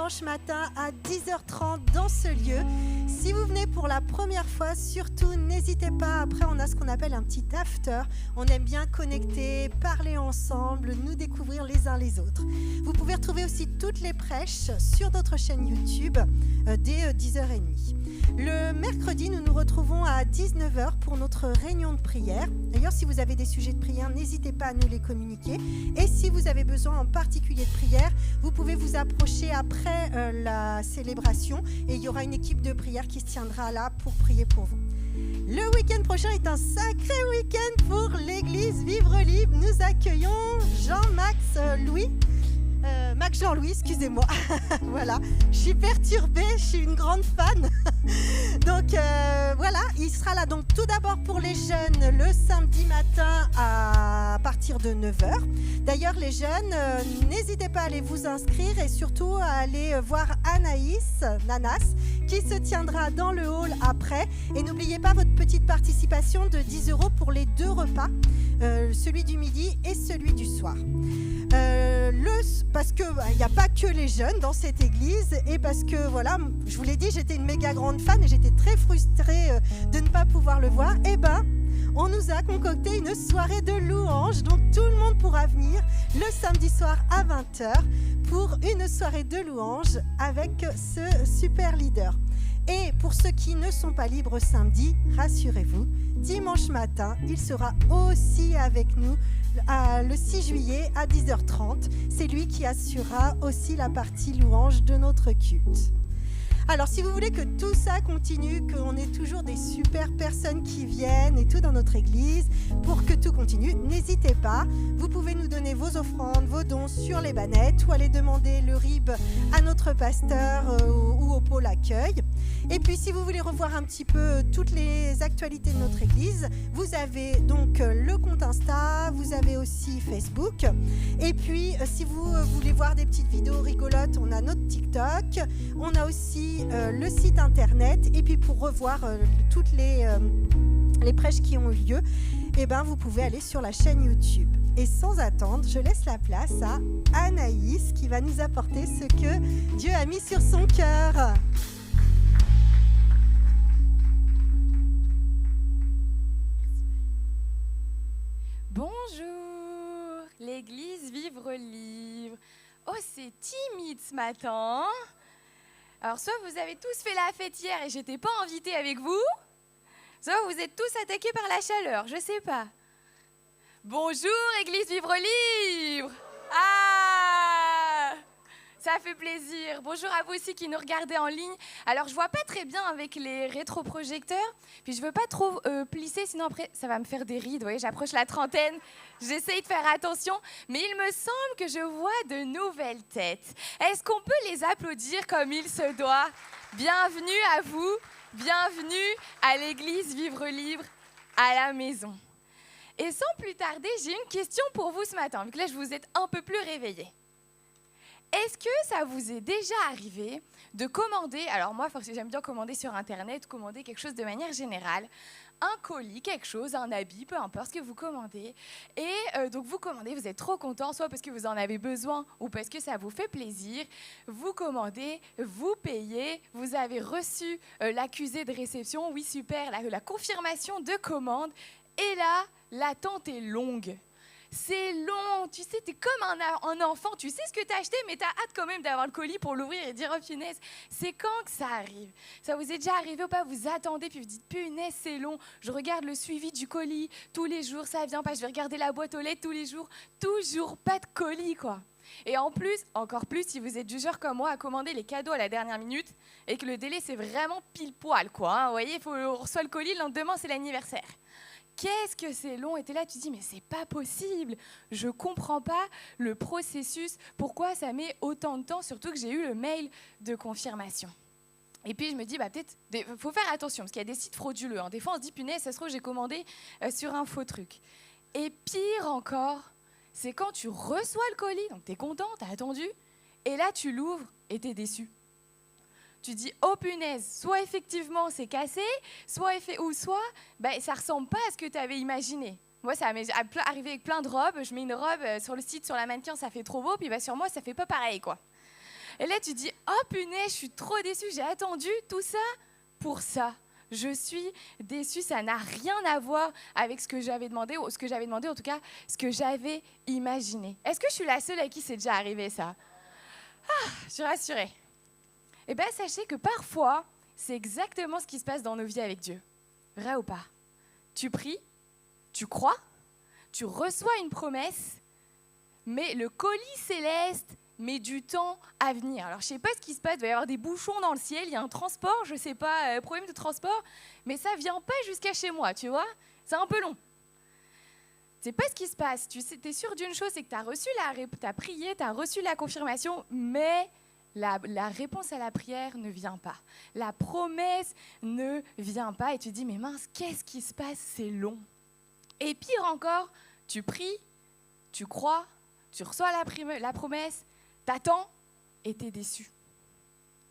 dimanche matin à 10h30 dans ce lieu. Si vous venez pour la première fois, surtout n'hésitez pas. Après, on a ce qu'on appelle un petit after. On aime bien connecter, parler ensemble, nous découvrir les uns les autres. Vous pouvez retrouver aussi toutes les prêches sur notre chaîne YouTube dès 10h30. Le mercredi, nous nous retrouvons à 19h pour notre réunion de prière. D'ailleurs, si vous avez des sujets de prière, n'hésitez pas à nous les communiquer. Et si vous avez besoin en particulier de prière, vous pouvez vous approcher après la célébration et il y aura une équipe de prière qui se tiendra là pour prier pour vous. Le week-end prochain est un sacré week-end pour l'église Vivre Libre. Nous accueillons Jean-Max Louis. Max Jean-Louis, excusez-moi. Voilà, je suis perturbée, je suis une grande fan. Donc voilà, il sera là donc tout d'abord pour les jeunes le samedi matin à partir de 9h. D'ailleurs les jeunes, n'hésitez pas à aller vous inscrire et surtout à aller voir Nanas, qui se tiendra dans le hall après. Et n'oubliez pas votre petite participation de 10 € pour les 2 repas, celui du midi et celui du soir. Parce qu'il n'y a pas que les jeunes dans cette église et parce que, voilà, je vous l'ai dit, j'étais une méga grande fan et j'étais très frustrée de ne pas pouvoir le voir. Eh ben, on nous a concocté une soirée de louanges, donc tout le monde pourra venir le samedi soir à 20h pour une soirée de louanges avec ce super leader. Et pour ceux qui ne sont pas libres samedi, rassurez-vous, dimanche matin, il sera aussi avec nous le 6 juillet à 10h30. C'est lui qui assurera aussi la partie louange de notre culte. Alors, si vous voulez que tout ça continue, qu'on ait toujours des super personnes qui viennent et tout dans notre église, pour que tout continue, n'hésitez pas. Vous pouvez nous donner vos offrandes, vos dons sur les bannettes ou aller demander le RIB à notre pasteur ou au pôle accueil. Et puis, si vous voulez revoir un petit peu toutes les actualités de notre église, vous avez donc le compte Insta, vous avez aussi Facebook. Et puis, si vous voulez voir des petites vidéos rigolotes, on a notre TikTok. On a aussi le site internet. Et puis, pour revoir toutes les prêches qui ont eu lieu, eh ben, vous pouvez aller sur la chaîne YouTube. Et sans attendre, je laisse la place à Anaïs qui va nous apporter ce que Dieu a mis sur son cœur. Bonjour, l'église Vivre Libre. Oh, c'est timide ce matin. Alors, soit vous avez tous fait la fête hier et j'étais pas invitée avec vous, soit vous êtes tous attaqués par la chaleur, je sais pas. Bonjour, église Vivre Libre. Ah, ça fait plaisir. Bonjour à vous aussi qui nous regardez en ligne. Alors, je vois pas très bien avec les rétroprojecteurs, puis je veux pas trop plisser, sinon après, ça va me faire des rides. Vous voyez, j'approche la trentaine, j'essaye de faire attention, mais il me semble que je vois de nouvelles têtes. Est-ce qu'on peut les applaudir comme il se doit? Bienvenue à vous, bienvenue à l'église Vivre Libre à la maison. Et sans plus tarder, j'ai une question pour vous ce matin, vu que là, je vous êtes un peu plus réveillés. Est-ce que ça vous est déjà arrivé de commander, alors moi j'aime bien commander sur internet, commander quelque chose de manière générale, un colis, quelque chose, un habit, peu importe ce que vous commandez, et donc vous commandez, vous êtes trop content, soit parce que vous en avez besoin ou parce que ça vous fait plaisir, vous commandez, vous payez, vous avez reçu l'accusé de réception, oui super, la confirmation de commande, et là, l'attente est longue. C'est long, tu sais, t'es comme un enfant, tu sais ce que t'as acheté, mais t'as hâte quand même d'avoir le colis pour l'ouvrir et dire « Oh punaise !» C'est quand que ça arrive? Ça vous est déjà arrivé ou pas? Vous attendez, puis vous dites « Punaise, c'est long, je regarde le suivi du colis, tous les jours, ça vient pas, je vais regarder la boîte aux lettres tous les jours, toujours pas de colis, quoi !» Et en plus, encore plus, si vous êtes du genre comme moi à commander les cadeaux à la dernière minute et que le délai, c'est vraiment pile poil, quoi. Hein, vous voyez, on reçoit le colis, le lendemain, c'est l'anniversaire. Qu'est-ce que c'est long? Et t'es là, tu te dis, mais c'est pas possible. Je comprends pas le processus. Pourquoi ça met autant de temps? Surtout que j'ai eu le mail de confirmation. Et puis je me dis, peut-être, faut faire attention, parce qu'il y a des sites frauduleux. Hein. Des fois, on se dit, punaise, ça se trouve, j'ai commandé sur un faux truc. Et pire encore, c'est quand tu reçois le colis, donc t'es content, t'as attendu, et là, tu l'ouvres et t'es déçu. Tu dis, oh punaise, soit effectivement c'est cassé, soit ça ressemble pas à ce que tu avais imaginé. Moi, ça m'est arrivé avec plein de robes. Je mets une robe sur le site, sur la mannequin, ça fait trop beau, puis sur moi, ça fait pas pareil, quoi. Et là, tu dis, oh punaise, je suis trop déçue, j'ai attendu tout ça pour ça. Je suis déçue, ça n'a rien à voir avec ce que j'avais demandé, ou en tout cas, ce que j'avais imaginé. Est-ce que je suis la seule à qui c'est déjà arrivé ça? Je suis rassurée. Eh bien, sachez que parfois, c'est exactement ce qui se passe dans nos vies avec Dieu. Vrai ou pas? Tu pries, tu crois, tu reçois une promesse, mais le colis céleste met du temps à venir. Alors, je ne sais pas ce qui se passe, il va y avoir des bouchons dans le ciel, il y a un transport, je ne sais pas, problème de transport, mais ça ne vient pas jusqu'à chez moi, tu vois? C'est un peu long. Tu ne sais pas ce qui se passe, tu es sûr d'une chose, c'est que tu as prié, tu as reçu la confirmation, mais la réponse à la prière ne vient pas. La promesse ne vient pas et tu te dis, mais mince, qu'est-ce qui se passe? C'est long. Et pire encore, tu pries, tu crois, tu reçois la promesse, t'attends et t'es déçu.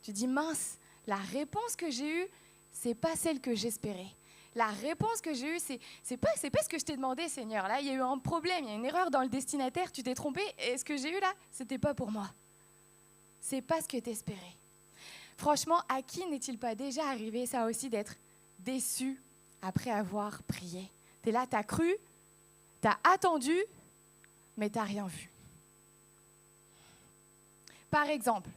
Tu dis, mince, la réponse que j'ai eue, c'est pas celle que j'espérais. La réponse que j'ai eue, c'est pas ce que je t'ai demandé, Seigneur. Là, il y a eu un problème, il y a une erreur dans le destinataire, tu t'es trompé, et ce que j'ai eu là, c'était pas pour moi. C'est pas ce que t'espérais. Franchement, à qui n'est-il pas déjà arrivé, ça aussi, d'être déçu après avoir prié? T'es là, t'as cru, t'as attendu, mais t'as rien vu. Par exemple,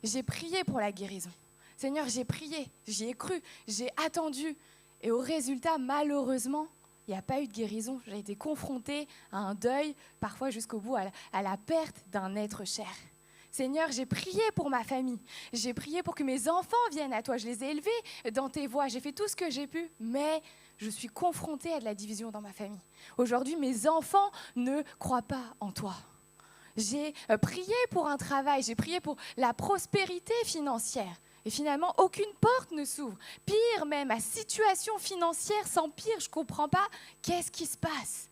j'ai prié pour la guérison. Seigneur, j'ai prié, j'y ai cru, j'ai attendu. Et au résultat, malheureusement, il n'y a pas eu de guérison. J'ai été confrontée à un deuil, parfois jusqu'au bout, à la perte d'un être cher. Seigneur, j'ai prié pour ma famille. J'ai prié pour que mes enfants viennent à toi. Je les ai élevés dans tes voies. J'ai fait tout ce que j'ai pu, mais je suis confrontée à de la division dans ma famille. Aujourd'hui, mes enfants ne croient pas en toi. J'ai prié pour un travail, j'ai prié pour la prospérité financière. Et finalement, aucune porte ne s'ouvre. Pire même, ma situation financière s'empire, je ne comprends pas. Qu'est-ce qui se passe?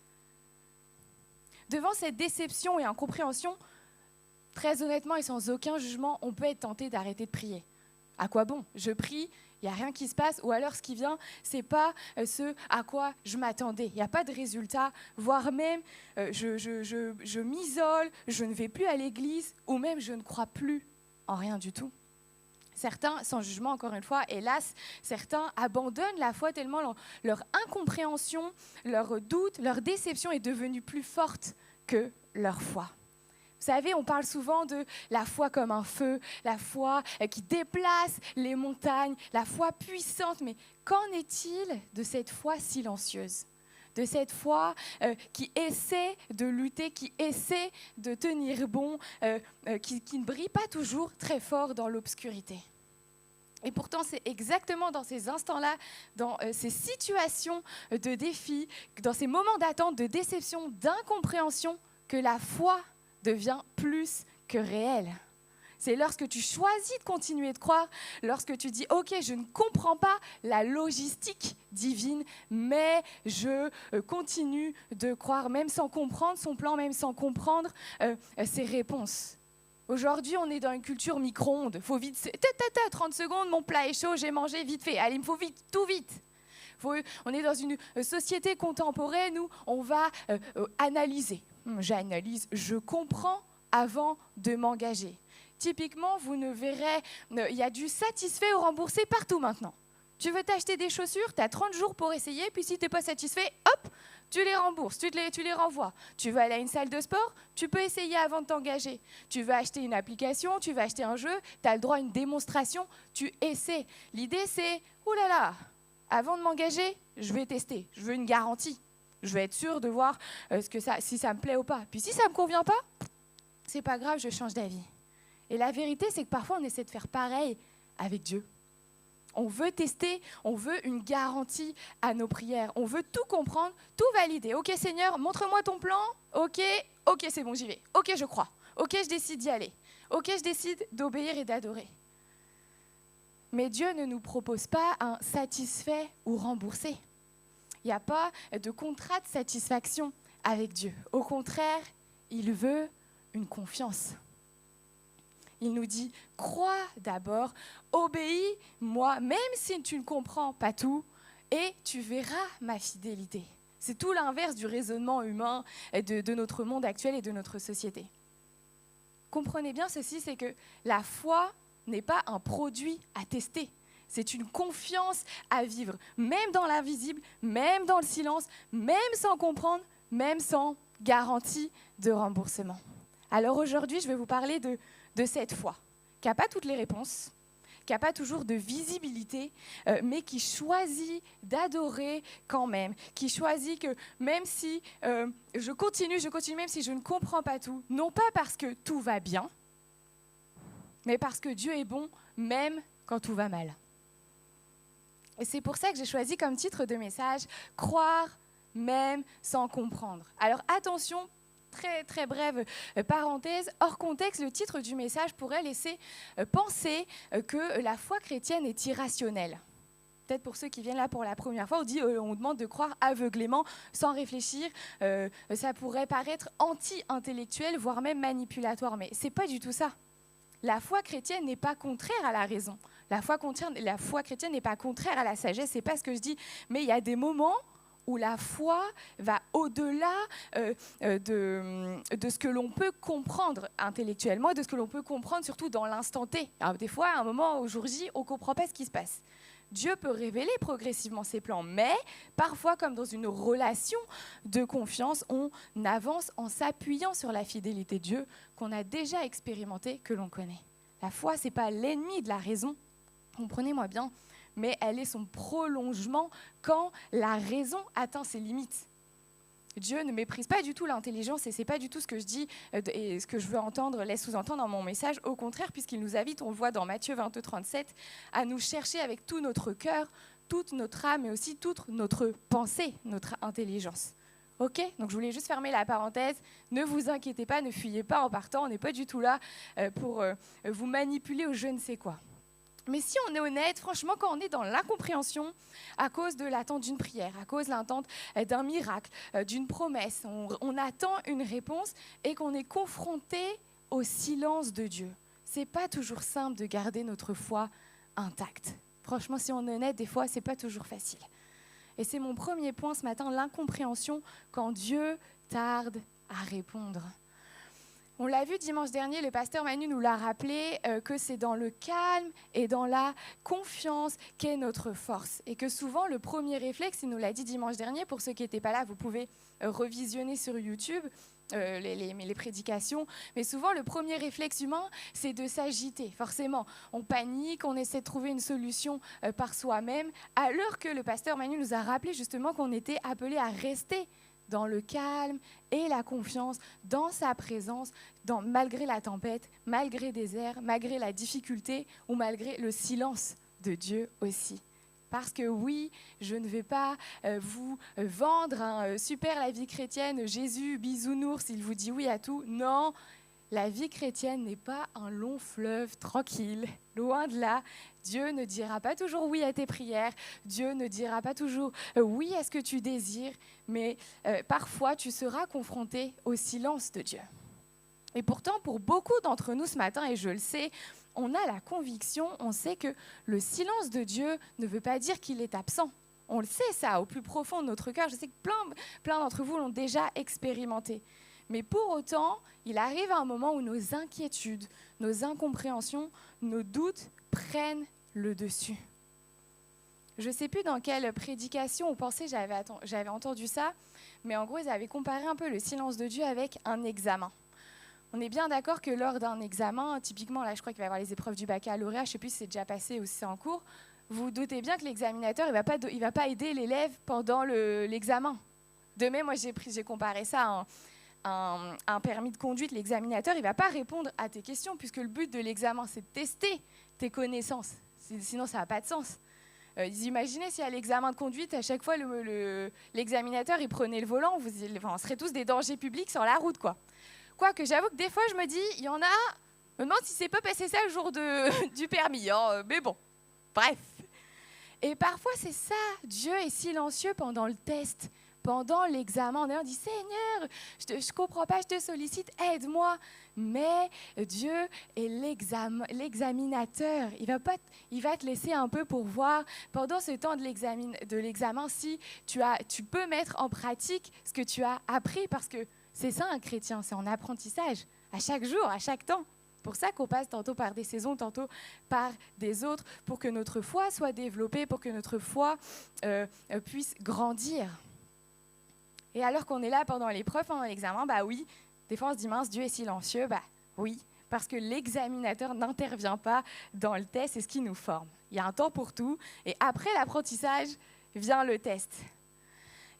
Devant cette déception et incompréhension, très honnêtement et sans aucun jugement, on peut être tenté d'arrêter de prier. À quoi bon? Je prie, il n'y a rien qui se passe, ou alors ce qui vient, ce n'est pas ce à quoi je m'attendais. Il n'y a pas de résultat, voire même je m'isole, je ne vais plus à l'église, ou même je ne crois plus en rien du tout. Certains, sans jugement encore une fois, hélas, certains abandonnent la foi tellement leur incompréhension, leur doute, leur déception est devenue plus forte que leur foi. Vous savez, on parle souvent de la foi comme un feu, la foi qui déplace les montagnes, la foi puissante. Mais qu'en est-il de cette foi silencieuse? De cette foi qui essaie de lutter, qui essaie de tenir bon, qui ne brille pas toujours très fort dans l'obscurité. Et pourtant, c'est exactement dans ces instants-là, dans ces situations de défi, dans ces moments d'attente, de déception, d'incompréhension, que la foi devient plus que réelle. C'est lorsque tu choisis de continuer de croire, lorsque tu dis « Ok, je ne comprends pas la logistique divine, mais je continue de croire, même sans comprendre son plan, même sans comprendre ses réponses. » Aujourd'hui, on est dans une culture micro-ondes. Il faut vite, 30 secondes, mon plat est chaud, j'ai mangé, vite fait. Allez, il me faut vite, tout vite. On est dans une société contemporaine où on va analyser. J'analyse, je comprends avant de m'engager. Typiquement, vous ne verrez, il y a du satisfait ou remboursé partout maintenant. Tu veux t'acheter des chaussures, tu as 30 jours pour essayer, puis si tu n'es pas satisfait, hop, tu les rembourses, tu les renvoies. Tu veux aller à une salle de sport, tu peux essayer avant de t'engager. Tu veux acheter une application, tu veux acheter un jeu, tu as le droit à une démonstration, tu essaies. L'idée c'est, oulala, avant de m'engager, je vais tester, je veux une garantie. Je vais être sûre de voir si ça me plaît ou pas. Puis si ça ne me convient pas, c'est pas grave, je change d'avis. Et la vérité, c'est que parfois, on essaie de faire pareil avec Dieu. On veut tester, on veut une garantie à nos prières. On veut tout comprendre, tout valider. Ok Seigneur, montre-moi ton plan. Ok, c'est bon, j'y vais. Ok, je crois. Ok, je décide d'y aller. Ok, je décide d'obéir et d'adorer. Mais Dieu ne nous propose pas un satisfait ou remboursé. Il n'y a pas de contrat de satisfaction avec Dieu. Au contraire, il veut une confiance. Il nous dit, crois d'abord, obéis-moi, même si tu ne comprends pas tout, et tu verras ma fidélité. C'est tout l'inverse du raisonnement humain de notre monde actuel et de notre société. comprenez bien ceci, c'est que la foi n'est pas un produit à tester. C'est une confiance à vivre, même dans l'invisible, même dans le silence, même sans comprendre, même sans garantie de remboursement. Alors aujourd'hui, je vais vous parler de cette foi, qui n'a pas toutes les réponses, qui n'a pas toujours de visibilité, mais qui choisit d'adorer quand même, qui choisit que même si je continue, même si je ne comprends pas tout, non pas parce que tout va bien, mais parce que Dieu est bon, même quand tout va mal. Et c'est pour ça que j'ai choisi comme titre de message « Croire même sans comprendre ». Alors attention, très très brève parenthèse, hors contexte, le titre du message pourrait laisser penser que la foi chrétienne est irrationnelle. Peut-être pour ceux qui viennent là pour la première fois, on demande de croire aveuglément, sans réfléchir. Ça pourrait paraître anti-intellectuel, voire même manipulatoire, mais ce n'est pas du tout ça. La foi chrétienne n'est pas contraire à la raison. La foi chrétienne n'est pas contraire à la sagesse, c'est pas ce que je dis. Mais il y a des moments où la foi va au-delà de ce que l'on peut comprendre intellectuellement et de ce que l'on peut comprendre surtout dans l'instant T. Alors, des fois, à un moment, au jour J, on ne comprend pas ce qui se passe. Dieu peut révéler progressivement ses plans, mais parfois, comme dans une relation de confiance, on avance en s'appuyant sur la fidélité de Dieu qu'on a déjà expérimentée, que l'on connaît. La foi, ce n'est pas l'ennemi de la raison, comprenez-moi bien, mais elle est son prolongement quand la raison atteint ses limites. Dieu ne méprise pas du tout l'intelligence et ce n'est pas du tout ce que je dis et ce que je veux entendre, laisse sous-entendre dans mon message. Au contraire, puisqu'il nous invite, on le voit dans Matthieu 22, 37, à nous chercher avec tout notre cœur, toute notre âme et aussi toute notre pensée, notre intelligence. Ok ? Donc je voulais juste fermer la parenthèse. Ne vous inquiétez pas, ne fuyez pas en partant. On n'est pas du tout là pour vous manipuler ou je ne sais quoi. Mais si on est honnête, franchement, quand on est dans l'incompréhension, à cause de l'attente d'une prière, à cause de l'attente d'un miracle, d'une promesse, on attend une réponse et qu'on est confronté au silence de Dieu. Ce n'est pas toujours simple de garder notre foi intacte. Franchement, si on est honnête, des fois, ce n'est pas toujours facile. Et c'est mon premier point ce matin, l'incompréhension quand Dieu tarde à répondre. On l'a vu dimanche dernier, le pasteur Manu nous l'a rappelé que c'est dans le calme et dans la confiance qu'est notre force. Et que souvent, le premier réflexe, il nous l'a dit dimanche dernier, pour ceux qui n'étaient pas là, vous pouvez revisionner sur YouTube les prédications. Mais souvent, le premier réflexe humain, c'est de s'agiter. Forcément, on panique, on essaie de trouver une solution par soi-même, alors que le pasteur Manu nous a rappelé justement qu'on était appelé à rester dans le calme et la confiance, dans sa présence, malgré la tempête, malgré le désert, malgré la difficulté ou malgré le silence de Dieu aussi. Parce que oui, je ne vais pas vous vendre un super la vie chrétienne, Jésus, bisounours, il vous dit oui à tout. Non, la vie chrétienne n'est pas un long fleuve tranquille, loin de là. Dieu ne dira pas toujours oui à tes prières, Dieu ne dira pas toujours oui à ce que tu désires, mais parfois tu seras confronté au silence de Dieu. Et pourtant, pour beaucoup d'entre nous ce matin, et je le sais, on a la conviction, on sait que le silence de Dieu ne veut pas dire qu'il est absent. On le sait ça, au plus profond de notre cœur. Je sais que plein d'entre vous l'ont déjà expérimenté. Mais pour autant, il arrive un moment où nos inquiétudes, nos incompréhensions, nos doutes prennent le dessus. Je ne sais plus dans quelle prédication ou pensée j'avais entendu ça, mais en gros, ils avaient comparé un peu le silence de Dieu avec un examen. On est bien d'accord que lors d'un examen, typiquement, là, je crois qu'il va y avoir les épreuves du baccalauréat, je ne sais plus si c'est déjà passé ou si c'est en cours, vous vous doutez bien que l'examinateur, il ne va pas aider l'élève pendant l'examen. De même, moi, j'ai comparé ça à un permis de conduite. L'examinateur, il ne va pas répondre à tes questions, puisque le but de l'examen, c'est de tester tes connaissances. Sinon, ça n'a pas de sens. Imaginez si à l'examen de conduite, à chaque fois, l'examinateur, il prenait le volant, on serait tous des dangers publics sur la route, quoi. Quoique, j'avoue que des fois, je me dis, il y en a, je me demande si c'est pas passé ça le jour du permis, hein, mais bon, bref. Et parfois, c'est ça, Dieu est silencieux pendant le test, pendant l'examen. On dit, Seigneur, je ne comprends pas, je te sollicite, aide-moi. Mais Dieu est l'examinateur. Il va te laisser un peu pour voir, pendant ce temps de l'examen, si tu peux mettre en pratique ce que tu as appris, parce que c'est ça un chrétien, c'est en apprentissage. à chaque jour, à chaque temps. C'est pour ça qu'on passe tantôt par des saisons, tantôt par des autres, pour que notre foi soit développée, pour que notre foi puisse grandir. Et alors qu'on est là pendant l'épreuve, pendant l'examen, bah oui, des fois on se dit mince, Dieu est silencieux, bah oui, parce que l'examinateur n'intervient pas dans le test, c'est ce qui nous forme. Il y a un temps pour tout, et après l'apprentissage vient le test.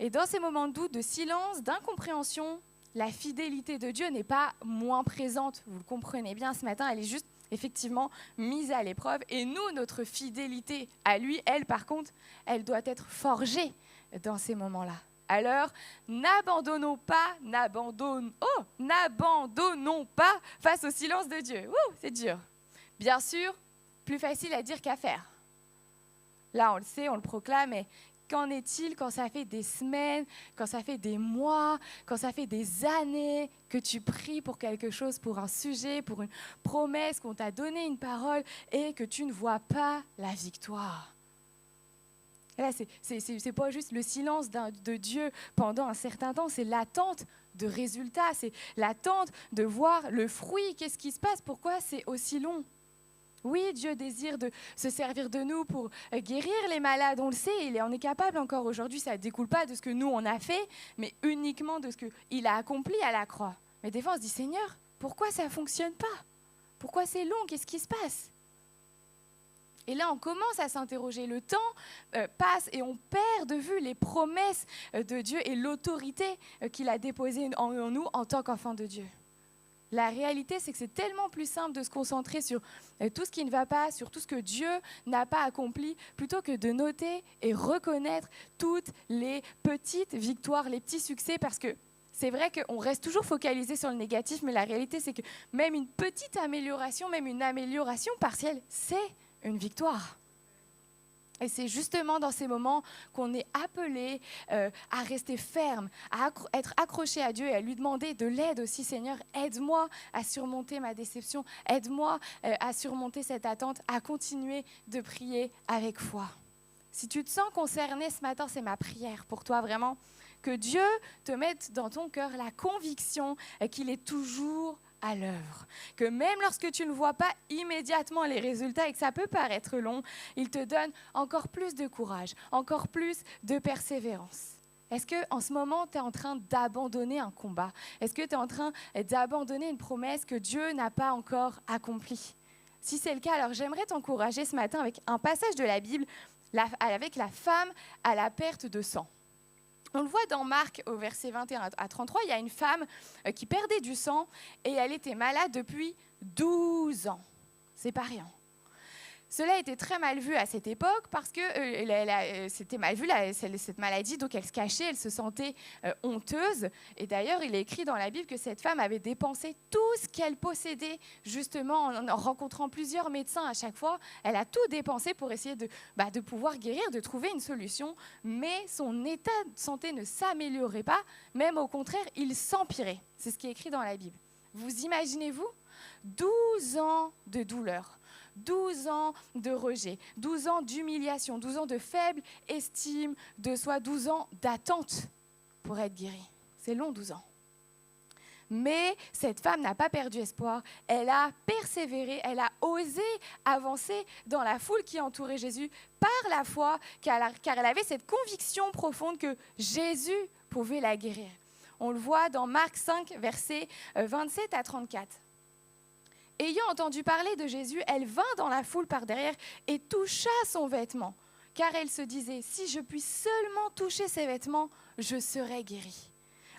Et dans ces moments de doute, de silence, d'incompréhension, la fidélité de Dieu n'est pas moins présente. Vous le comprenez bien ce matin, elle est juste effectivement mise à l'épreuve. Et nous, notre fidélité à lui, elle par contre, elle doit être forgée dans ces moments-là. Alors, n'abandonnons pas face au silence de Dieu. C'est dur. Bien sûr, plus facile à dire qu'à faire. Là, on le sait, on le proclame, mais qu'en est-il quand ça fait des semaines, quand ça fait des mois, quand ça fait des années que tu pries pour quelque chose, pour un sujet, pour une promesse, qu'on t'a donné une parole et que tu ne vois pas la victoire? Et là, c'est pas juste le silence de Dieu pendant un certain temps, c'est l'attente de résultats, c'est l'attente de voir le fruit. Qu'est-ce qui se passe? Pourquoi c'est aussi long? Oui, Dieu désire de se servir de nous pour guérir les malades, on le sait, il en est capable encore aujourd'hui, ça ne découle pas de ce que nous on a fait, mais uniquement de ce qu'il a accompli à la croix. Mais des fois on se dit, Seigneur, pourquoi ça ne fonctionne pas? Pourquoi c'est long? Qu'est-ce qui se passe? Et là, on commence à s'interroger. Le temps passe et on perd de vue les promesses de Dieu et l'autorité qu'il a déposée en nous en tant qu'enfants de Dieu. La réalité, c'est que c'est tellement plus simple de se concentrer sur tout ce qui ne va pas, sur tout ce que Dieu n'a pas accompli, plutôt que de noter et reconnaître toutes les petites victoires, les petits succès, parce que c'est vrai qu'on reste toujours focalisé sur le négatif, mais la réalité, c'est que même une petite amélioration, même une amélioration partielle, c'est une victoire. Et c'est justement dans ces moments qu'on est appelé à rester ferme, à être accroché à Dieu et à lui demander de l'aide aussi. Seigneur, aide-moi à surmonter ma déception, aide-moi à surmonter cette attente, à continuer de prier avec foi. Si tu te sens concerné ce matin, c'est ma prière pour toi vraiment, que Dieu te mette dans ton cœur la conviction qu'il est toujours à l'œuvre, que même lorsque tu ne vois pas immédiatement les résultats et que ça peut paraître long, il te donne encore plus de courage, encore plus de persévérance. Est-ce qu'en ce moment, tu es en train d'abandonner un combat? Est-ce que tu es en train d'abandonner une promesse que Dieu n'a pas encore accomplie? Si c'est le cas, alors j'aimerais t'encourager ce matin avec un passage de la Bible, avec la femme à la perte de sang. On le voit dans Marc, au verset 21 à 33, il y a une femme qui perdait du sang et elle était malade depuis 12 ans. C'est pas rien. Cela était très mal vu à cette époque parce que c'était mal vu cette maladie, donc elle se cachait, elle se sentait honteuse. Et d'ailleurs, il est écrit dans la Bible que cette femme avait dépensé tout ce qu'elle possédait, justement en rencontrant plusieurs médecins à chaque fois. Elle a tout dépensé pour essayer de pouvoir guérir, de trouver une solution. Mais son état de santé ne s'améliorait pas, même au contraire, il s'empirait. C'est ce qui est écrit dans la Bible. Vous imaginez-vous 12 ans de douleur. 12 ans de rejet, 12 ans d'humiliation, 12 ans de faible estime de soi, 12 ans d'attente pour être guérie. C'est long, 12 ans. Mais cette femme n'a pas perdu espoir, elle a persévéré, elle a osé avancer dans la foule qui entourait Jésus par la foi, car elle avait cette conviction profonde que Jésus pouvait la guérir. On le voit dans Marc 5, versets 27 à 34. Ayant entendu parler de Jésus, elle vint dans la foule par derrière et toucha son vêtement, car elle se disait, si je puis seulement toucher ses vêtements, je serai guérie.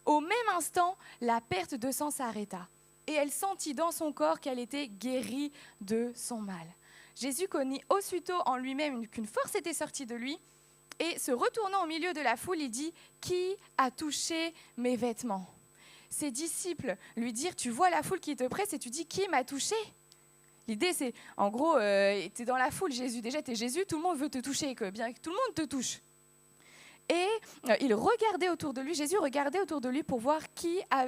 Au même instant, la perte de sang s'arrêta, et elle sentit dans son corps qu'elle était guérie de son mal. Jésus connut aussitôt en lui-même qu'une force était sortie de lui, et se retournant au milieu de la foule, il dit, qui a touché mes vêtements ? Ses disciples lui dirent, tu vois la foule qui te presse et tu dis, qui m'a touché? L'idée, c'est, en gros, tu es dans la foule, Jésus. Déjà, tu es Jésus, tout le monde veut te toucher, bien que tout le monde te touche. Et il regardait autour de lui, Jésus regardait autour de lui pour voir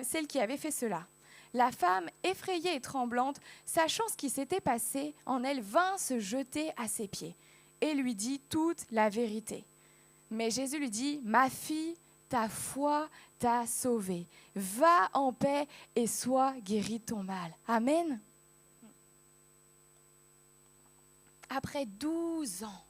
celle qui avait fait cela. La femme, effrayée et tremblante, sachant ce qui s'était passé, en elle vint se jeter à ses pieds et lui dit toute la vérité. Mais Jésus lui dit, ma fille, ta foi t'a sauvé. Va en paix et sois guéri de ton mal. Amen. Après 12 ans.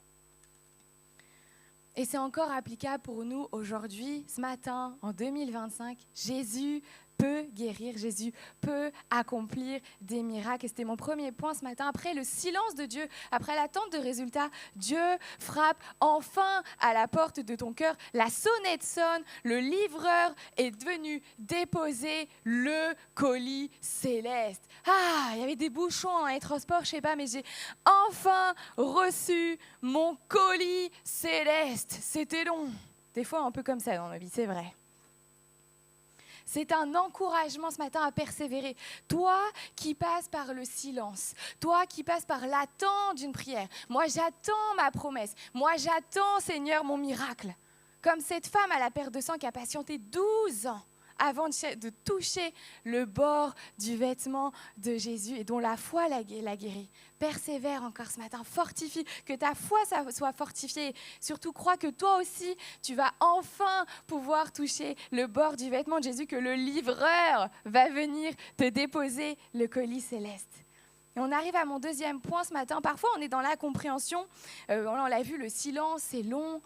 Et c'est encore applicable pour nous aujourd'hui, ce matin, en 2025. Jésus peut guérir, Jésus peut accomplir des miracles. Et c'était mon premier point ce matin. Après le silence de Dieu, après l'attente de résultats, Dieu frappe enfin à la porte de ton cœur. La sonnette sonne, le livreur est venu déposer le colis céleste. Ah, il y avait des bouchons dans les transports, je sais pas, mais j'ai enfin reçu mon colis céleste. C'était long. Des fois un peu comme ça dans ma vie, c'est vrai. C'est un encouragement ce matin à persévérer. Toi qui passes par le silence, toi qui passes par l'attente d'une prière. Moi, j'attends ma promesse. Moi, j'attends, Seigneur, mon miracle. Comme cette femme à la perte de sang qui a patienté 12 ans avant de toucher le bord du vêtement de Jésus et dont la foi l'a guéri. Persévère encore ce matin, fortifie, que ta foi soit fortifiée. Surtout, crois que toi aussi, tu vas enfin pouvoir toucher le bord du vêtement de Jésus, que le livreur va venir te déposer le colis céleste. Et on arrive à mon deuxième point ce matin. Parfois, on est dans l'incompréhension. On l'a vu, le silence, c'est long.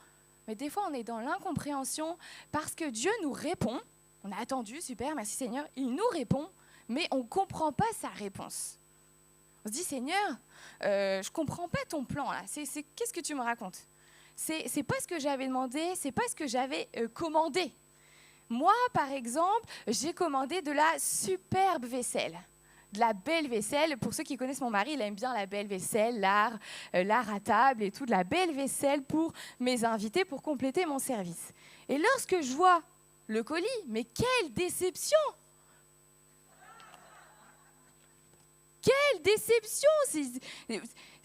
Mais des fois, on est dans l'incompréhension parce que Dieu nous répond. On a attendu, super, merci Seigneur. Il nous répond, mais on ne comprend pas sa réponse. On se dit, Seigneur, je ne comprends pas ton plan là. Qu'est-ce que tu me racontes ? C'est pas ce que j'avais demandé, c'est pas ce que j'avais commandé. Moi, par exemple, j'ai commandé de la superbe vaisselle. De la belle vaisselle. Pour ceux qui connaissent mon mari, il aime bien la belle vaisselle, l'art à table et tout. De la belle vaisselle pour mes invités, pour compléter mon service. Et lorsque je vois le colis, mais quelle déception! Quelle déception!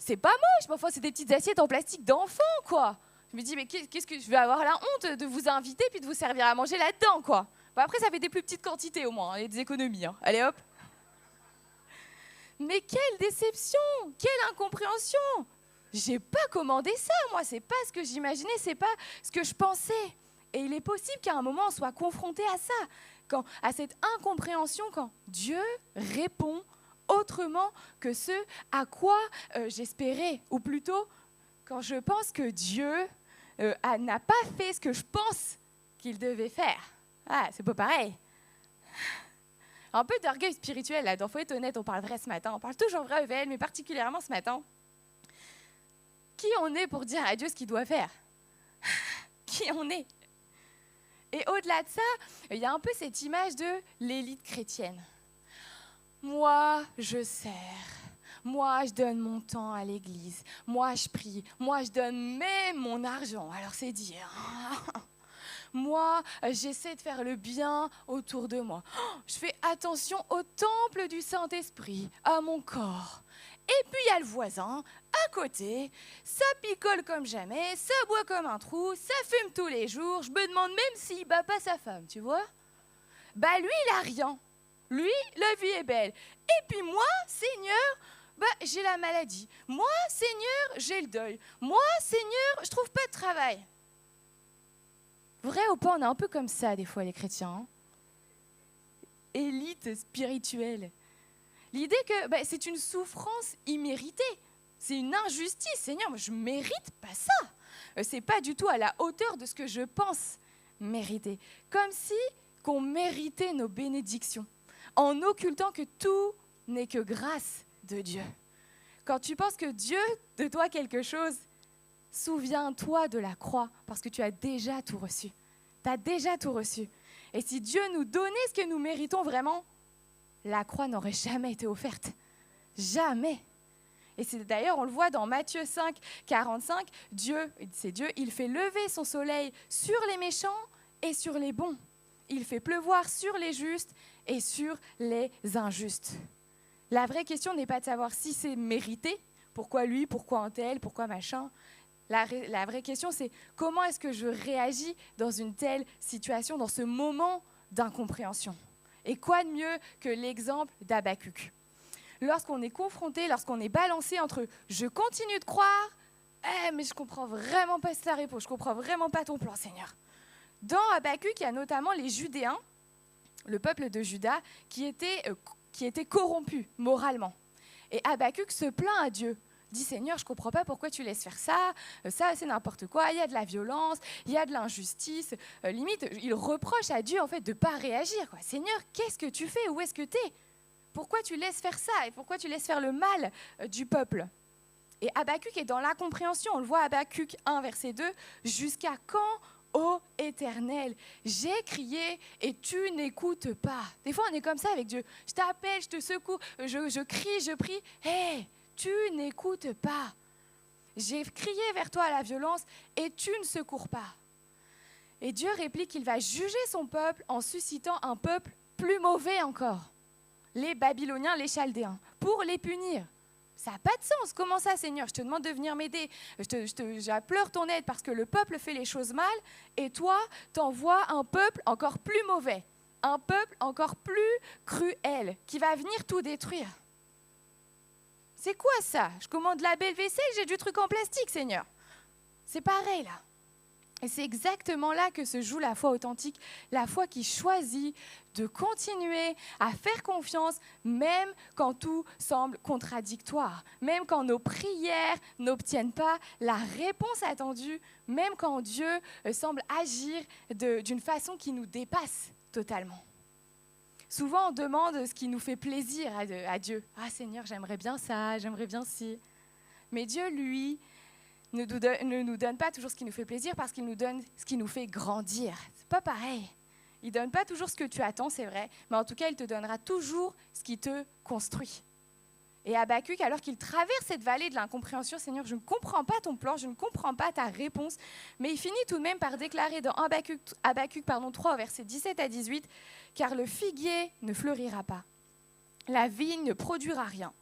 C'est pas moche, parfois c'est des petites assiettes en plastique d'enfants, quoi. Je me dis, mais qu'est-ce que je vais avoir la honte de vous inviter puis de vous servir à manger là-dedans, quoi. Bon, après, ça fait des plus petites quantités au moins, et des économies. Hein. Allez, hop! Mais quelle déception! Quelle incompréhension! J'ai pas commandé ça, moi, c'est pas ce que j'imaginais, c'est pas ce que je pensais. Et il est possible qu'à un moment, on soit confronté à ça, à cette incompréhension, quand Dieu répond autrement que ce à quoi j'espérais. Ou plutôt, quand je pense que Dieu n'a pas fait ce que je pense qu'il devait faire. Ah, c'est pas pareil. Un peu d'orgueil spirituel, là. Il faut être honnête, on parle vrai ce matin. On parle toujours vrai, Evel, mais particulièrement ce matin. Qui on est pour dire à Dieu ce qu'il doit faire ? Qui on est ? Et au-delà de ça, il y a un peu cette image de l'élite chrétienne. Moi, je sers. Moi, je donne mon temps à l'église. Moi, je prie. Moi, je donne même mon argent. Alors, c'est dire. Moi, j'essaie de faire le bien autour de moi. Je fais attention au temple du Saint-Esprit, à mon corps. Et puis, il y a le voisin, à côté, ça picole comme jamais, ça boit comme un trou, ça fume tous les jours. Je me demande même s'il bat pas sa femme, tu vois ? Bah, lui, il a rien. Lui, la vie est belle. Et puis moi, Seigneur, j'ai la maladie. Moi, Seigneur, j'ai le deuil. Moi, Seigneur, je trouve pas de travail. Vrai ou pas, on est un peu comme ça, des fois, les chrétiens. Hein ? Élite spirituelle. L'idée que c'est une souffrance imméritée. C'est une injustice. Seigneur, moi, je ne mérite pas ça. Ce n'est pas du tout à la hauteur de ce que je pense mériter. Comme si qu'on méritait nos bénédictions, en occultant que tout n'est que grâce de Dieu. Quand tu penses que Dieu te doit quelque chose, souviens-toi de la croix, parce que tu as déjà tout reçu. Tu as déjà tout reçu. Et si Dieu nous donnait ce que nous méritons vraiment, la croix n'aurait jamais été offerte. Jamais. Et c'est d'ailleurs, on le voit dans Matthieu 5, 45, c'est Dieu, il fait lever son soleil sur les méchants et sur les bons. Il fait pleuvoir sur les justes et sur les injustes. La vraie question n'est pas de savoir si c'est mérité, pourquoi lui, pourquoi un tel, pourquoi machin. La vraie question, c'est comment est-ce que je réagis dans une telle situation, dans ce moment d'incompréhension. Et quoi de mieux que l'exemple d'Habacuc ? Lorsqu'on est confronté, lorsqu'on est balancé entre « je continue de croire, mais je ne comprends vraiment pas ta réponse, je ne comprends vraiment pas ton plan, Seigneur ». Dans Habacuc, il y a notamment les Judéens, le peuple de Juda, qui était corrompu moralement. Et Habacuc se plaint à Dieu. Dit Seigneur, je ne comprends pas pourquoi tu laisses faire ça, ça c'est n'importe quoi, il y a de la violence, il y a de l'injustice. Limite, il reproche à Dieu en fait de ne pas réagir. Quoi. Seigneur, qu'est-ce que tu fais? Où est-ce que tu es? Pourquoi tu laisses faire ça? Et pourquoi tu laisses faire le mal du peuple? Et Habacuc est dans l'incompréhension. On le voit Habacuc 1, verset 2. Jusqu'à quand, ô Éternel, j'ai crié et tu n'écoutes pas? Des fois, on est comme ça avec Dieu. Je t'appelle, je te secoue, je crie, je prie. Hé, tu n'écoutes pas. J'ai crié vers toi à la violence et tu ne secours pas. Et Dieu réplique qu'il va juger son peuple en suscitant un peuple plus mauvais encore. Les Babyloniens, les Chaldéens, pour les punir. Ça n'a pas de sens. Comment ça, Seigneur? Je te demande de venir m'aider. J'implore ton aide parce que le peuple fait les choses mal et toi, t'envoies un peuple encore plus mauvais, un peuple encore plus cruel qui va venir tout détruire. C'est quoi ça? Je commande la belle vaisselle, j'ai du truc en plastique, Seigneur. C'est pareil là. Et c'est exactement là que se joue la foi authentique, la foi qui choisit de continuer à faire confiance, même quand tout semble contradictoire, même quand nos prières n'obtiennent pas la réponse attendue, même quand Dieu semble agir d'une façon qui nous dépasse totalement. Souvent, on demande ce qui nous fait plaisir à Dieu. « Ah Seigneur, j'aimerais bien ça, j'aimerais bien ci. » Mais Dieu, lui, ne nous donne pas toujours ce qui nous fait plaisir parce qu'il nous donne ce qui nous fait grandir. C'est pas pareil. Il ne donne pas toujours ce que tu attends, c'est vrai, mais en tout cas, il te donnera toujours ce qui te construit. Et Habacuc, alors qu'il traverse cette vallée de l'incompréhension, Seigneur, je ne comprends pas ton plan, je ne comprends pas ta réponse, mais il finit tout de même par déclarer dans Habacuc 3, versets 17 à 18, « Car le figuier ne fleurira pas, la vigne ne produira rien,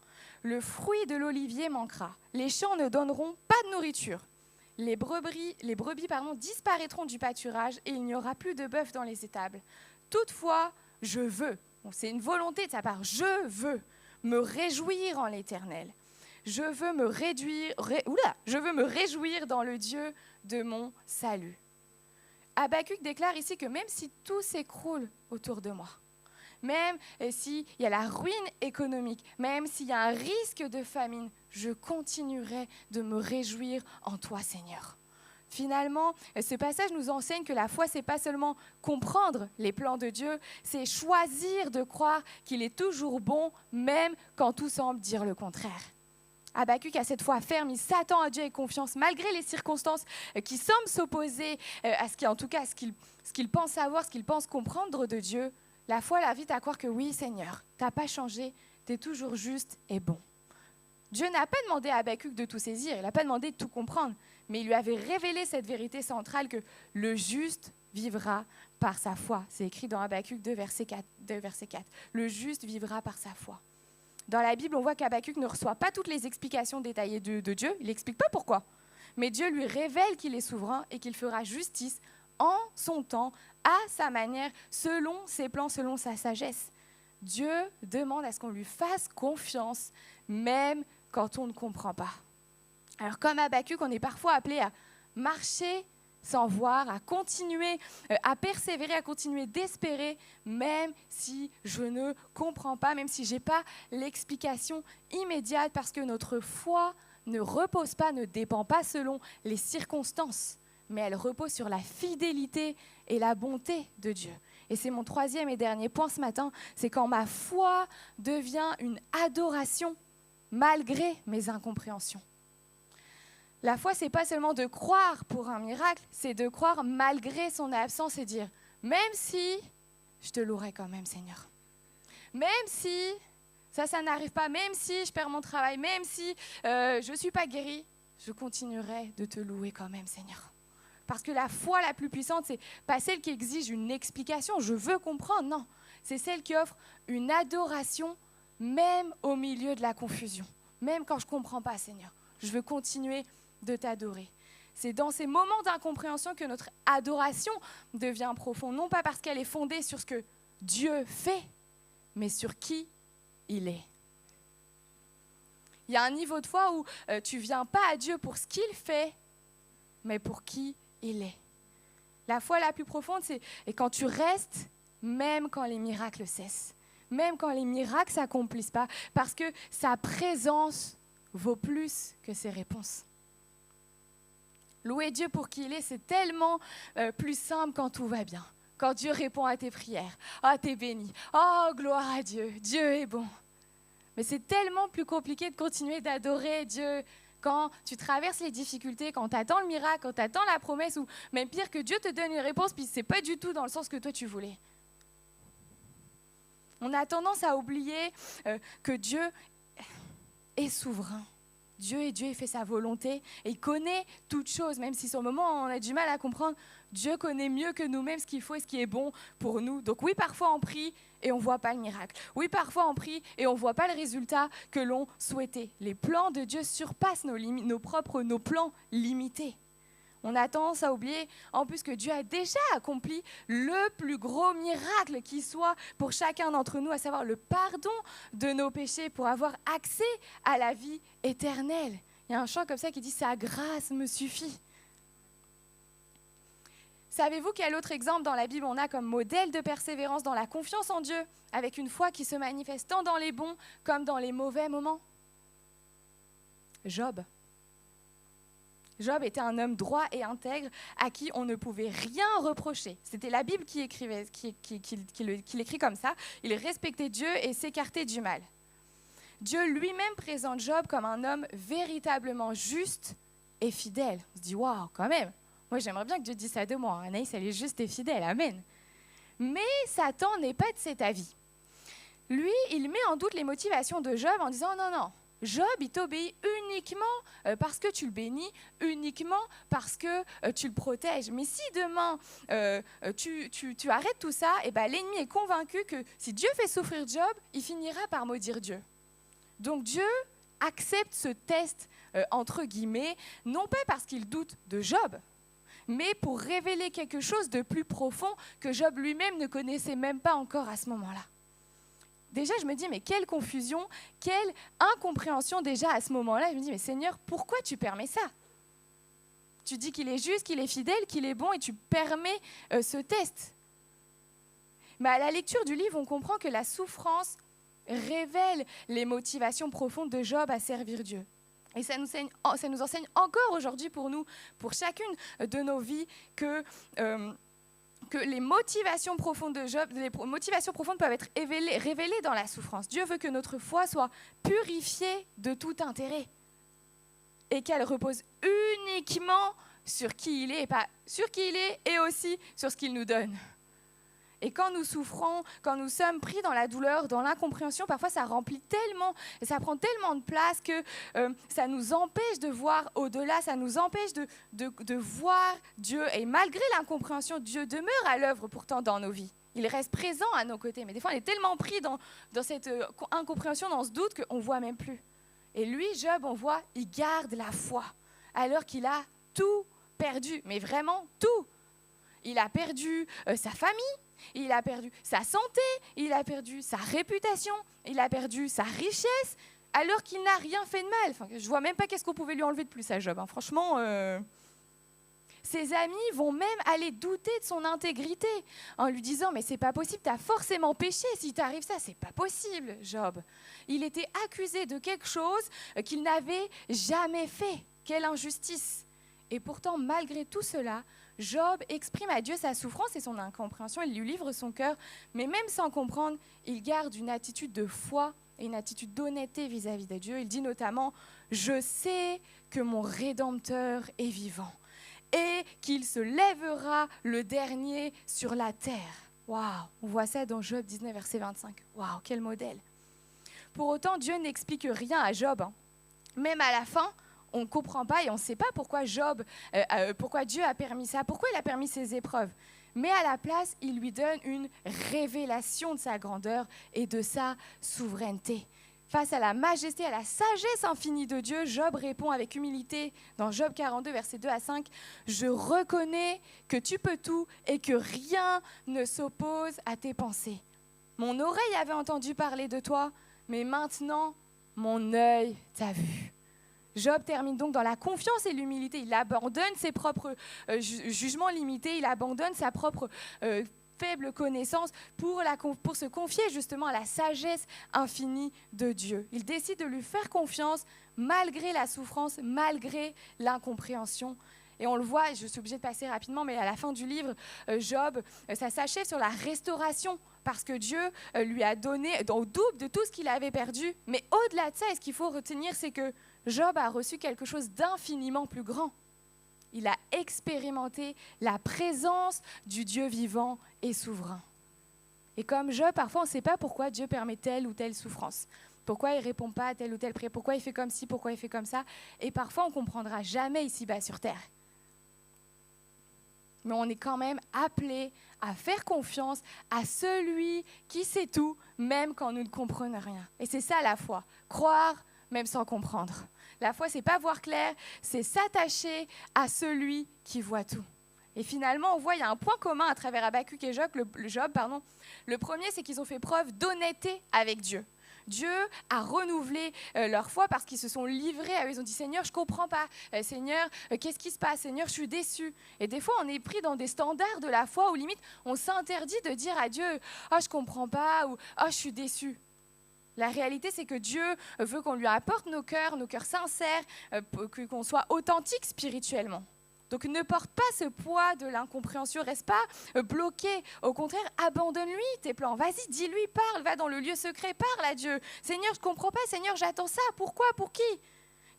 le fruit de l'olivier manquera, les champs ne donneront pas de nourriture, les brebis disparaîtront du pâturage et il n'y aura plus de bœuf dans les étables. Toutefois, je veux, c'est une volonté de sa part, je veux me réjouir en l'Éternel. Je veux me réjouir dans le Dieu de mon salut. » Habacuc déclare ici que même si tout s'écroule autour de moi, même s'il y a la ruine économique, même s'il y a un risque de famine, je continuerai de me réjouir en toi, Seigneur. Finalement, ce passage nous enseigne que la foi, ce n'est pas seulement comprendre les plans de Dieu, c'est choisir de croire qu'il est toujours bon, même quand tout semble dire le contraire. Habacuc a cette foi ferme, il s'attend à Dieu avec confiance, malgré les circonstances qui semblent s'opposer à ce qu'il pense savoir, ce qu'il pense comprendre de Dieu. La foi l'invite à croire que oui, Seigneur, tu n'as pas changé, tu es toujours juste et bon. Dieu n'a pas demandé à Habacuc de tout saisir, il n'a pas demandé de tout comprendre, mais il lui avait révélé cette vérité centrale que le juste vivra par sa foi. C'est écrit dans Habacuc 2, verset 4. Le juste vivra par sa foi. Dans la Bible, on voit qu'Habacuc ne reçoit pas toutes les explications détaillées de Dieu, il n'explique pas pourquoi. Mais Dieu lui révèle qu'il est souverain et qu'il fera justice en son temps, à sa manière, selon ses plans, selon sa sagesse. Dieu demande à ce qu'on lui fasse confiance, même quand on ne comprend pas. Alors comme Habacuc, on est parfois appelé à marcher sans voir, à continuer, à persévérer, à continuer d'espérer, même si je ne comprends pas, même si je n'ai pas l'explication immédiate, parce que notre foi ne repose pas, ne dépend pas selon les circonstances, mais elle repose sur la fidélité et la bonté de Dieu. Et c'est mon troisième et dernier point ce matin, c'est quand ma foi devient une adoration malgré mes incompréhensions. La foi, ce n'est pas seulement de croire pour un miracle, c'est de croire malgré son absence et dire « Même si, je te louerai quand même, Seigneur. Même si ça n'arrive pas, même si je perds mon travail, même si je ne suis pas guérie, je continuerai de te louer quand même, Seigneur. » Parce que la foi la plus puissante, ce n'est pas celle qui exige une explication, je veux comprendre, non. C'est celle qui offre une adoration même au milieu de la confusion. Même quand je ne comprends pas, Seigneur, je veux continuer de t'adorer. C'est dans ces moments d'incompréhension que notre adoration devient profonde, non pas parce qu'elle est fondée sur ce que Dieu fait, mais sur qui il est. Il y a un niveau de foi où tu ne viens pas à Dieu pour ce qu'il fait, mais pour qui il est. La foi la plus profonde, c'est quand tu restes, même quand les miracles cessent, même quand les miracles ne s'accomplissent pas, parce que sa présence vaut plus que ses réponses. Louer Dieu pour qui il est, c'est tellement plus simple quand tout va bien. Quand Dieu répond à tes prières. Ah, t'es béni. Oh, gloire à Dieu. Dieu est bon. Mais c'est tellement plus compliqué de continuer d'adorer Dieu quand tu traverses les difficultés, quand tu attends le miracle, quand tu attends la promesse, ou même pire que Dieu te donne une réponse, puis c'est pas du tout dans le sens que toi tu voulais. On a tendance à oublier que Dieu est souverain. Dieu est Dieu, il fait sa volonté et il connaît toutes choses, même si sur le moment on a du mal à comprendre. Dieu connaît mieux que nous-mêmes ce qu'il faut et ce qui est bon pour nous. Donc oui, parfois on prie et on ne voit pas le miracle. Oui, parfois on prie et on ne voit pas le résultat que l'on souhaitait. Les plans de Dieu surpassent nos plans limités. On a tendance à oublier en plus que Dieu a déjà accompli le plus gros miracle qui soit pour chacun d'entre nous, à savoir le pardon de nos péchés pour avoir accès à la vie éternelle. Il y a un chant comme ça qui dit « Sa grâce me suffit ». Savez-vous quel autre exemple dans la Bible on a comme modèle de persévérance dans la confiance en Dieu, avec une foi qui se manifeste tant dans les bons comme dans les mauvais moments ? Job. Job était un homme droit et intègre à qui on ne pouvait rien reprocher. C'était la Bible qui l'écrit comme ça. Il respectait Dieu et s'écartait du mal. Dieu lui-même présente Job comme un homme véritablement juste et fidèle. On se dit, waouh, quand même. Moi, j'aimerais bien que Dieu dise ça de moi. Anaïs, elle est juste et fidèle. Amen. Mais Satan n'est pas de cet avis. Lui, il met en doute les motivations de Job en disant, non, Job, il t'obéit uniquement parce que tu le bénis, uniquement parce que tu le protèges. Mais si demain, tu arrêtes tout ça, et ben, l'ennemi est convaincu que si Dieu fait souffrir Job, il finira par maudire Dieu. Donc Dieu accepte ce test, entre guillemets, non pas parce qu'il doute de Job, mais pour révéler quelque chose de plus profond que Job lui-même ne connaissait même pas encore à ce moment-là. Déjà, je me dis, mais quelle confusion, quelle incompréhension déjà à ce moment-là. Je me dis, mais Seigneur, pourquoi tu permets ça ? Tu dis qu'il est juste, qu'il est fidèle, qu'il est bon et tu permets ce test. Mais à la lecture du livre, on comprend que la souffrance révèle les motivations profondes de Job à servir Dieu. Et ça nous enseigne encore aujourd'hui pour nous, pour chacune de nos vies, que les motivations profondes de Job, les motivations profondes peuvent être révélées dans la souffrance. Dieu veut que notre foi soit purifiée de tout intérêt et qu'elle repose uniquement sur qui il est, et pas sur qui il est et aussi sur ce qu'il nous donne. Et quand nous souffrons, quand nous sommes pris dans la douleur, dans l'incompréhension, parfois ça remplit tellement, et ça prend tellement de place que ça nous empêche de voir au-delà, ça nous empêche de voir Dieu. Et malgré l'incompréhension, Dieu demeure à l'œuvre pourtant dans nos vies. Il reste présent à nos côtés. Mais des fois, on est tellement pris dans cette incompréhension, dans ce doute, qu'on ne voit même plus. Et lui, Job, on voit, il garde la foi, alors qu'il a tout perdu, mais vraiment tout. Il a perdu sa famille, il a perdu sa santé, il a perdu sa réputation, il a perdu sa richesse, alors qu'il n'a rien fait de mal. Enfin, je ne vois même pas qu'est-ce qu'on pouvait lui enlever de plus à Job. Hein. Franchement, ses amis vont même aller douter de son intégrité en lui disant « Mais c'est pas possible, tu as forcément péché si t'arrive ça, c'est pas possible, Job. » Il était accusé de quelque chose qu'il n'avait jamais fait. Quelle injustice! Et pourtant, malgré tout cela, Job exprime à Dieu sa souffrance et son incompréhension, il lui livre son cœur, mais même sans comprendre, il garde une attitude de foi et une attitude d'honnêteté vis-à-vis de Dieu. Il dit notamment « Je sais que mon Rédempteur est vivant et qu'il se lèvera le dernier sur la terre. » Waouh, on voit ça dans Job 19, verset 25. Waouh, quel modèle. Pour autant, Dieu n'explique rien à Job. Hein. Même à la fin, on ne comprend pas et on ne sait pas pourquoi pourquoi Dieu a permis ça, pourquoi il a permis ces épreuves. Mais à la place, il lui donne une révélation de sa grandeur et de sa souveraineté. Face à la majesté, à la sagesse infinie de Dieu, Job répond avec humilité dans Job 42, versets 2 à 5, « Je reconnais que tu peux tout et que rien ne s'oppose à tes pensées. Mon oreille avait entendu parler de toi, mais maintenant, mon œil t'a vu. » Job termine donc dans la confiance et l'humilité. Il abandonne ses propres jugements limités, il abandonne sa propre faible connaissance pour se confier justement à la sagesse infinie de Dieu. Il décide de lui faire confiance malgré la souffrance, malgré l'incompréhension. Et on le voit, je suis obligée de passer rapidement, mais à la fin du livre, Job, ça s'achève sur la restauration, parce que Dieu lui a donné au double de tout ce qu'il avait perdu. Mais au-delà de ça, et ce qu'il faut retenir, c'est que Job a reçu quelque chose d'infiniment plus grand. Il a expérimenté la présence du Dieu vivant et souverain. Et comme Job, parfois on ne sait pas pourquoi Dieu permet telle ou telle souffrance. Pourquoi il ne répond pas à telle ou telle prière, pourquoi il fait comme ci, pourquoi il fait comme ça. Et parfois on ne comprendra jamais ici-bas sur terre. Mais on est quand même appelé à faire confiance à celui qui sait tout, même quand nous ne comprenons rien. Et c'est ça la foi, croire même sans comprendre. La foi, c'est pas voir clair, c'est s'attacher à celui qui voit tout. Et finalement, on voit, il y a un point commun à travers Habakkuk et Job. Le premier, c'est qu'ils ont fait preuve d'honnêteté avec Dieu. Dieu a renouvelé leur foi parce qu'ils se sont livrés à eux. Ils ont dit « Seigneur, je ne comprends pas. Seigneur, qu'est-ce qui se passe? Seigneur, je suis déçu. » Et des fois, on est pris dans des standards de la foi où limite, on s'interdit de dire à Dieu « Oh, je ne comprends pas » ou « Oh, je suis déçu ». La réalité, c'est que Dieu veut qu'on lui apporte nos cœurs sincères, qu'on soit authentique spirituellement. Donc ne porte pas ce poids de l'incompréhension, reste pas bloqué. Au contraire, abandonne-lui tes plans. Vas-y, dis-lui, parle, va dans le lieu secret, parle à Dieu. Seigneur, je ne comprends pas, Seigneur, j'attends ça. Pourquoi? Pour qui?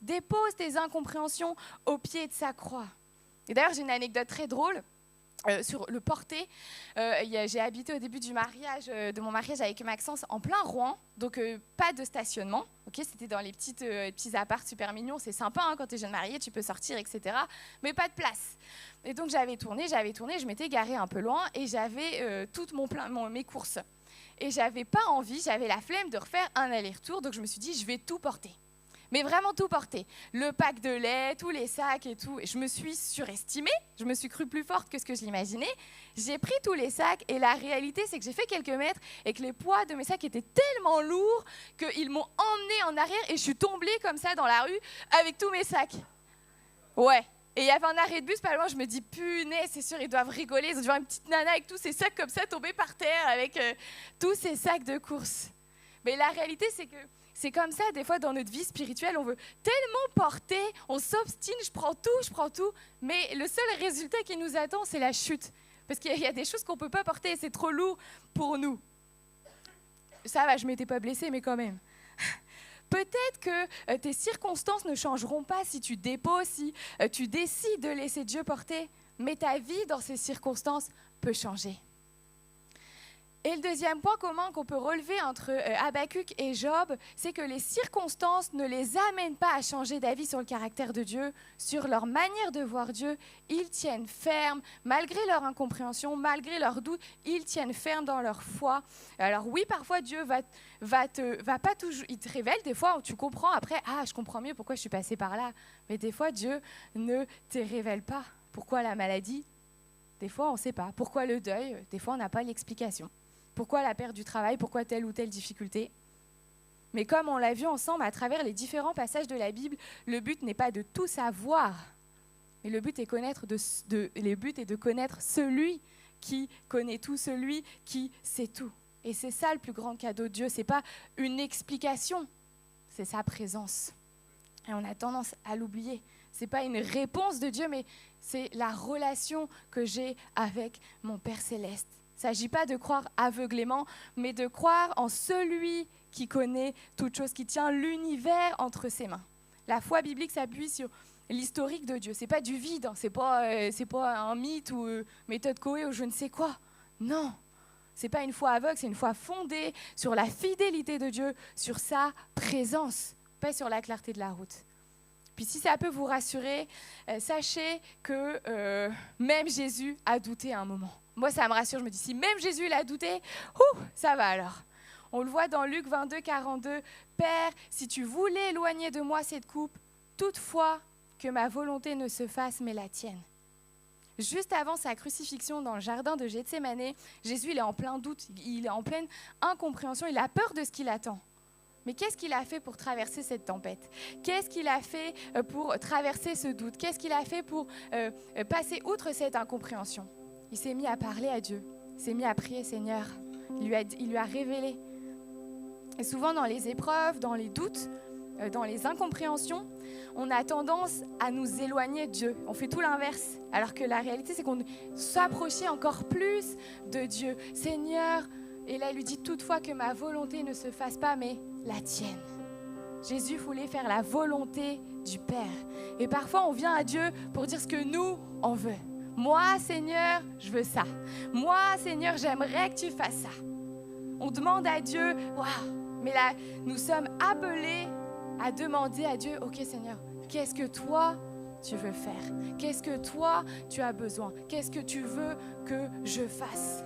Dépose tes incompréhensions au pied de sa croix. Et d'ailleurs, j'ai une anecdote très drôle. Sur le porté, j'ai habité au début de mon mariage avec Maxence en plein Rouen, donc pas de stationnement. Okay, c'était dans les petits apparts super mignons, c'est sympa hein, quand tu es jeune marié, tu peux sortir, etc. Mais pas de place. Et donc j'avais tourné, je m'étais garée un peu loin et j'avais toutes mes courses. Et j'avais pas envie, j'avais la flemme de refaire un aller-retour, donc je me suis dit je vais tout porter. Mais vraiment tout porter. Le pack de lait, tous les sacs et tout. Je me suis surestimée, je me suis crue plus forte que ce que je l'imaginais. J'ai pris tous les sacs et la réalité, c'est que j'ai fait quelques mètres et que les poids de mes sacs étaient tellement lourds qu'ils m'ont emmenée en arrière et je suis tombée comme ça dans la rue avec tous mes sacs. Ouais. Et il y avait un arrêt de bus pas loin, je me dis, punaise, c'est sûr, ils doivent rigoler. Ils ont dû voir une petite nana avec tous ces sacs comme ça tombés par terre avec tous ces sacs de course. Mais la réalité, c'est que c'est comme ça, des fois, dans notre vie spirituelle, on veut tellement porter, on s'obstine, je prends tout, mais le seul résultat qui nous attend, c'est la chute. Parce qu'il y a des choses qu'on ne peut pas porter et c'est trop lourd pour nous. Ça va, je ne m'étais pas blessée, mais quand même. Peut-être que tes circonstances ne changeront pas si tu déposes, si tu décides de laisser Dieu porter, mais ta vie dans ces circonstances peut changer. Et le deuxième point commun qu'on peut relever entre Habakkuk et Job, c'est que les circonstances ne les amènent pas à changer d'avis sur le caractère de Dieu, sur leur manière de voir Dieu. Ils tiennent ferme, malgré leur incompréhension, malgré leurs doutes, ils tiennent ferme dans leur foi. Alors oui, parfois Dieu va pas toujours, il te révèle des fois, tu comprends après, ah, je comprends mieux pourquoi je suis passée par là. Mais des fois, Dieu ne te révèle pas. Pourquoi la maladie? Des fois, on ne sait pas. Pourquoi le deuil? Des fois, on n'a pas l'explication. Pourquoi la perte du travail? Pourquoi telle ou telle difficulté? Mais comme on l'a vu ensemble à travers les différents passages de la Bible, le but n'est pas de tout savoir, mais le but est de connaître celui qui connaît tout, celui qui sait tout. Et c'est ça le plus grand cadeau de Dieu. Ce n'est pas une explication, c'est sa présence. Et on a tendance à l'oublier. Ce n'est pas une réponse de Dieu, mais c'est la relation que j'ai avec mon Père Céleste. Il ne s'agit pas de croire aveuglément, mais de croire en celui qui connaît toute chose, qui tient l'univers entre ses mains. La foi biblique s'appuie sur l'historique de Dieu. Ce n'est pas du vide, hein. C'est pas un mythe ou méthode Coué ou je ne sais quoi. Non, ce n'est pas une foi aveugle, c'est une foi fondée sur la fidélité de Dieu, sur sa présence, pas sur la clarté de la route. Puis si ça peut vous rassurer, sachez que même Jésus a douté à un moment. Moi, ça me rassure, je me dis, si même Jésus l'a douté, ça va alors. On le voit dans Luc 22, 42. « Père, si tu voulais éloigner de moi cette coupe, toutefois que ma volonté ne se fasse, mais la tienne. » Juste avant sa crucifixion dans le jardin de Gethsémanée, Jésus il est en plein doute, il est en pleine incompréhension, il a peur de ce qu'il attend. Mais qu'est-ce qu'il a fait pour traverser cette tempête? Qu'est-ce qu'il a fait pour traverser ce doute? Qu'est-ce qu'il a fait pour passer outre cette incompréhension? Il s'est mis à parler à Dieu. Il s'est mis à prier, Seigneur. Il lui a révélé. Et souvent dans les épreuves, dans les doutes, dans les incompréhensions, on a tendance à nous éloigner de Dieu. On fait tout l'inverse. Alors que la réalité, c'est qu'on s'approchait encore plus de Dieu. Seigneur, et là, il lui dit toutefois que ma volonté ne se fasse pas, mais la tienne. Jésus voulait faire la volonté du Père. Et parfois, on vient à Dieu pour dire ce que nous, on veut. Moi, Seigneur, je veux ça. Moi, Seigneur, j'aimerais que tu fasses ça. On demande à Dieu, waouh, mais là, nous sommes appelés à demander à Dieu, ok Seigneur, qu'est-ce que toi, tu veux faire? Qu'est-ce que toi, tu as besoin? Qu'est-ce que tu veux que je fasse?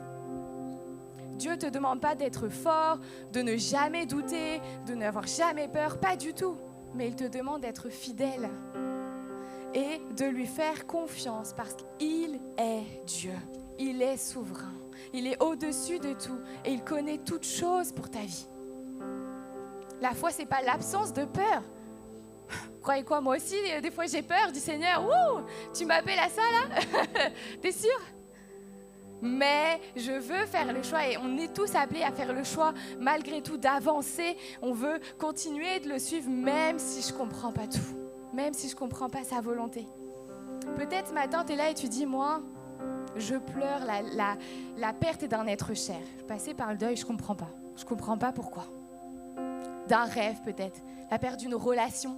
Dieu ne te demande pas d'être fort, de ne jamais douter, de n'avoir jamais peur, pas du tout. Mais il te demande d'être fidèle et de lui faire confiance parce qu'il est Dieu. Il est souverain. Il est au-dessus de tout et il connaît toutes choses pour ta vie. La foi, ce n'est pas l'absence de peur. Vous croyez quoi? Moi aussi, des fois j'ai peur. Je dis Seigneur, tu m'appelles à ça là? T'es sûr? Mais je veux faire le choix et on est tous appelés à faire le choix malgré tout d'avancer. On veut continuer de le suivre même si je ne comprends pas tout, même si je ne comprends pas sa volonté. Peut-être ce matin tu es là et tu dis moi je pleure la perte d'un être cher. Je suis passée par le deuil, je ne comprends pas. Je ne comprends pas pourquoi. D'un rêve peut-être, la perte d'une relation.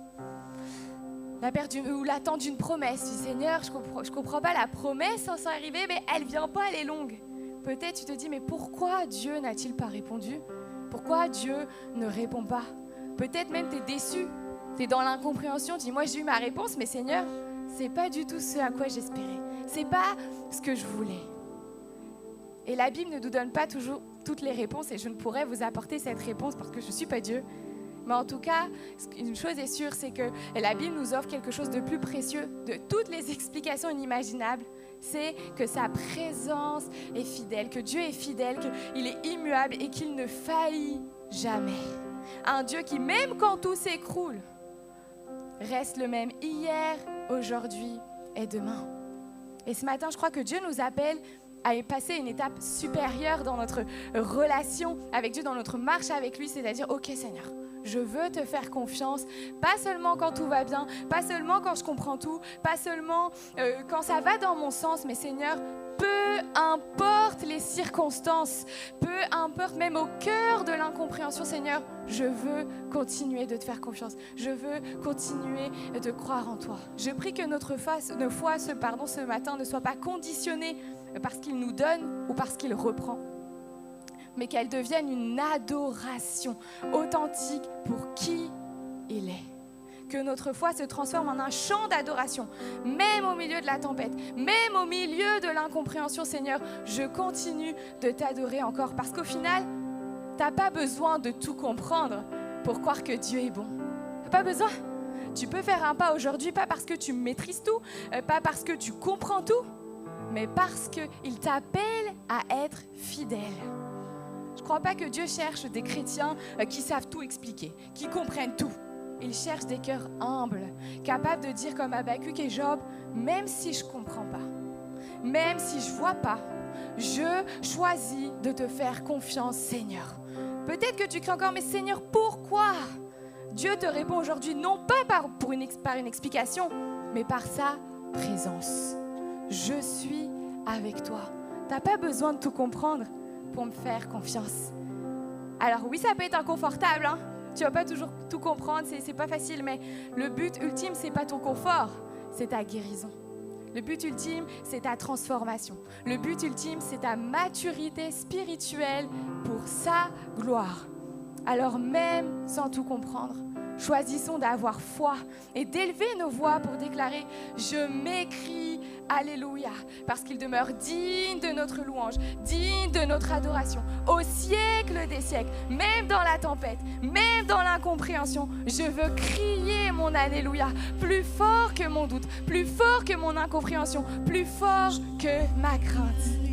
La perte ou l'attente d'une promesse. Tu dis, Seigneur, je comprends pas la promesse censée arriver, mais elle vient pas, elle est longue. Peut-être tu te dis, mais pourquoi Dieu n'a-t-il pas répondu? Pourquoi Dieu ne répond pas? Peut-être même tu es déçu, tu es dans l'incompréhension, tu dis, moi j'ai eu ma réponse, mais Seigneur, c'est pas du tout ce à quoi j'espérais. C'est pas ce que je voulais. Et la Bible ne nous donne pas toujours toutes les réponses et je ne pourrais vous apporter cette réponse parce que je ne suis pas Dieu. Mais en tout cas, une chose est sûre, c'est que la Bible nous offre quelque chose de plus précieux de toutes les explications inimaginables. C'est que sa présence est fidèle, que Dieu est fidèle, qu'il est immuable et qu'il ne faillit jamais. Un Dieu qui, même quand tout s'écroule, reste le même hier, aujourd'hui et demain. Et ce matin, je crois que Dieu nous appelle à passer une étape supérieure dans notre relation avec Dieu, dans notre marche avec lui, c'est-à-dire, ok Seigneur, je veux te faire confiance, pas seulement quand tout va bien, pas seulement quand je comprends tout, pas seulement quand ça va dans mon sens, mais Seigneur, peu importe les circonstances, peu importe même au cœur de l'incompréhension, Seigneur, je veux continuer de te faire confiance. Je veux continuer de croire en toi. Je prie que notre foi ce matin ne soit pas conditionnée parce qu'il nous donne ou parce qu'il reprend, mais qu'elle devienne une adoration authentique pour qui il est. Que notre foi se transforme en un chant d'adoration, même au milieu de la tempête, même au milieu de l'incompréhension, Seigneur, je continue de t'adorer encore, parce qu'au final, tu n'as pas besoin de tout comprendre pour croire que Dieu est bon. Tu n'as pas besoin. Tu peux faire un pas aujourd'hui, pas parce que tu maîtrises tout, pas parce que tu comprends tout, mais parce qu'il t'appelle à être fidèle. Je ne crois pas que Dieu cherche des chrétiens qui savent tout expliquer, qui comprennent tout. Il cherche des cœurs humbles, capables de dire comme Habakkuk et Job, même si je ne comprends pas, même si je ne vois pas, je choisis de te faire confiance, Seigneur. Peut-être que tu cries encore, mais Seigneur, pourquoi? Dieu te répond aujourd'hui, non pas par une explication, mais par sa présence. Je suis avec toi. Tu n'as pas besoin de tout comprendre pour me faire confiance. Alors oui, ça peut être inconfortable, hein? Tu ne vas pas toujours tout comprendre, c'est pas facile, mais le but ultime, c'est pas ton confort, c'est ta guérison. Le but ultime, c'est ta transformation. Le but ultime, c'est ta maturité spirituelle pour sa gloire. Alors même sans tout comprendre, choisissons d'avoir foi et d'élever nos voix pour déclarer « Je m'écris Alléluia » parce qu'il demeure digne de notre louange, digne de notre adoration. Au siècle des siècles, même dans la tempête, même dans l'incompréhension, je veux crier mon Alléluia plus fort que mon doute, plus fort que mon incompréhension, plus fort que ma crainte.